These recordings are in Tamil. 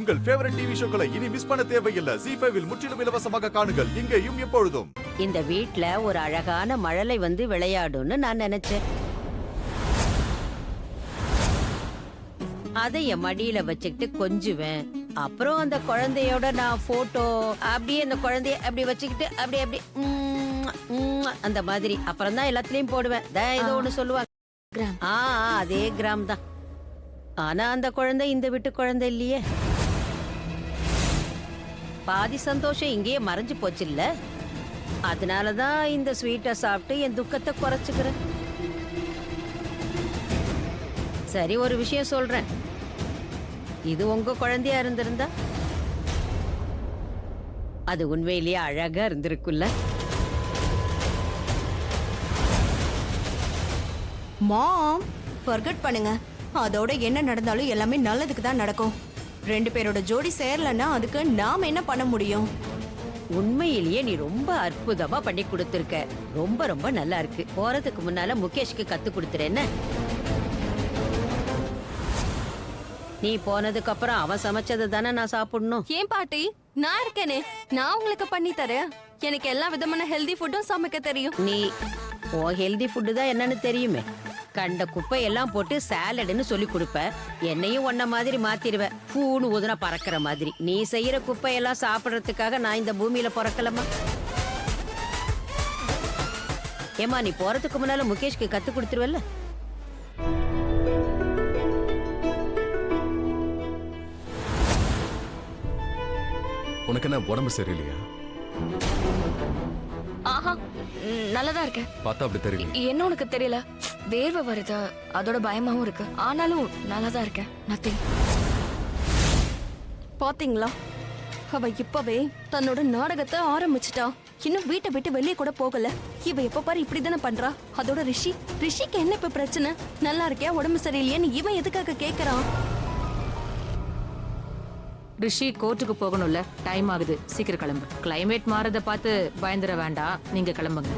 உங்கள் ஃபேவரட் டிவி ஷோக்களை இனி மிஸ் பண்ண தேவையில்லை. ZEE5 இல் முற்றிலும் இலவசமாக காணுங்கள். இங்கேயும் எப்பொழுதும். இந்த வீட்ல ஒரு அழகான மழலை வந்து விளையாடும்னு நான் நினைச்சேன். அதை என் மடியில வச்சுக்கிட்டு கொஞ்சுவேன். அப்புறம் அந்த குழந்தையோட நான் போட்டோ அப்படியே அந்த குழந்தைய அப்படி வச்சுக்கிட்டு அப்படி அப்படி அந்த மாதிரி அப்புறம் தான் எல்லாத்துலயும் போடுவேன். ஏதோ ஒண்ணு சொல்லுவாங்க. அதே கிராம் தான். ஆனா அந்த குழந்தை இந்த வீட்டு குழந்தை இல்லையே. பாதி சந்தோஷம் இங்கேயே மறைஞ்சு போச்சு இல்ல. அதனாலதான் இந்த ஸ்வீட்டை சாப்பிட்டு என் துக்கத்தை குறைச்சுக்கிறேன். சரி, ஒரு விஷயம் சொல்றேன். இது உங்க குழந்தையா இருந்திருந்தா அது உண்மையிலேயே அழகா இருந்திருக்குல்ல. மாம், ஃபர்கெட் பண்ணுங்க. அதோட என்ன நடந்தாலும் எல்லாமே நல்லதுக்கு தான் நடக்கும். 2 பேரோட ஜோடி சேரலன்னா அதுக்கு நாம என்ன பண்ண முடியும்? உண்மையிலேயே நீ ரொம்ப அற்புதமா பண்ணி கொடுத்திருக்க. ரொம்ப ரொம்ப நல்லா இருக்கு. போறதுக்கு முன்னால முகேஷ்க்கு கத்து கொடுத்துறேன்னு. நீ போனதுக்கு அப்புறம் அவன் சமைச்சதை தானே நான் சாப்பிடணும். ஏன் பாட்டி, நான் இருக்கேனே, நான் உங்களுக்கு பண்ணி தரேன். எனக்கு எல்லா விதமான ஹெல்தி ஃபுட்டும் சமைக்க தெரியும். நீ ஹெல்தி ஃபுட்டு தான் என்னன்னு தெரியுமே. கண்ட குப்பை எல்லாம் போட்டு சாலடுன்னு சொல்லி கொடுப்ப. என்னையும் ஒன்ன மாதிரி மாத்திருவ. பூன்னு ஊதுனா பறக்கிற மாதிரி. நீ செய்யற குப்பையெல்லாம் சாப்பிடறதுக்காக நான் இந்த பூமியில பிறக்கலமா? ஏமா, நீ போறதுக்கு முன்னால முகேஷ்க்கு கத்து கொடுத்துருவல்ல. உனக்கு என்ன உடம்பு சரியில்லையா? ஆஹா, நல்லதா இருக்கேன். பார்த்தா அப்படி தெரியல. என்ன உனக்கு தெரியல? வேர்வை வருது, அதோட பயமாவும் இருக்கு. ஆனாலும் நல்லாதான் இருக்கேன். நத்திங். பாத்தீங்களா, அவ இப்பவே தன்னோட நாடகத்தை ஆரம்பிச்சிட்டா. இன்னும் வீட்டை விட்டு வெளியே கூட போகல. இவ எப்ப பாரு இப்படிதானே பண்றா. அதோட ரிஷிக்கு என்ன இப்ப பிரச்சனை? நல்லா இருக்கியா, உடம்பு சரியில்லையான்னு இவன் எதுக்காக கேக்குறான்? ரிஷி கோர்ட்டுக்கு போகணும்ல, டைம் ஆகுது, சீக்கிரம் கிளம்பு. கிளைமேட் மாறத பார்த்து பயந்துட வேண்டாம், நீங்க கிளம்புங்க.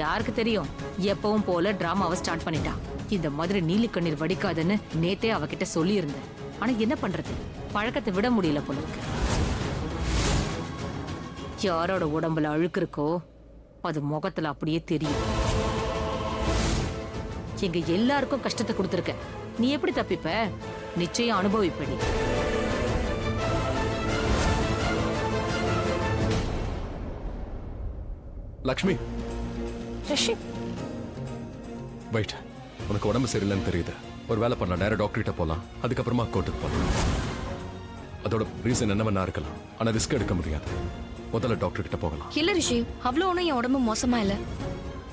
யாருக்கு தெரியும், எப்பவும் போல டிராமாவை ஸ்டார்ட் பண்ணிட்டா. இந்த மாதிரி நீலி கண்ணீர் வடிக்காதுன்னு நேத்தே அவகிட்ட சொல்லி இருந்தேன். ஆனா என்ன பண்றது, பழக்கத்தை விட முடியல போல இருக்கு. யாரோட உடம்புல அழுக்கு இருக்கோ அது முகத்துல அப்படியே தெரியும். எங்க எல்லாருக்கும் கஷ்டத்தை கொடுத்துருக்க, நீ எப்படி தப்பிப்ப? நிச்சயம் அனுபவிப்படி. லக்ஷ்மி, ரிஷி, வெயிட். உனக்கு உடம்பு சரியில்லைன்னு தெரியுது. ஒரு வேலை பண்ணலாம், நேரா டாக்டர் கிட்ட போலாம். அதுக்கப்புறமா கோர்ட்டுக்கு போகலாம். அதோட ரீசன் என்னவென்னா இருக்கலாம், ஆனா ரிஸ்க் எடுக்க முடியாது. முதல்ல டாக்டர் கிட்ட போகலாம். இல்ல ரிஷி, அவ்வளவு ஒன்னும் என் உடம்பு மோசமா இல்ல.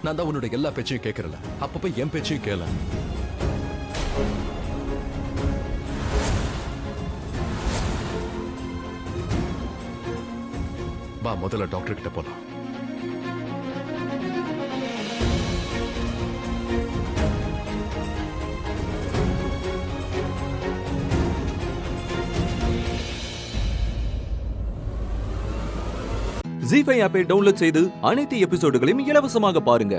நான் தான் உன்னோட எல்லா பேச்சையும் கேட்கறல, அப்பப்ப என் பேச்சையும் கேள. வா, முதல்ல டாக்டர் கிட்ட போலாம். ZEE5 ஆப்பை டவுன்லோட் செய்து அனைத்து எபிசோடுகளையும் இலவசமாக பாருங்க.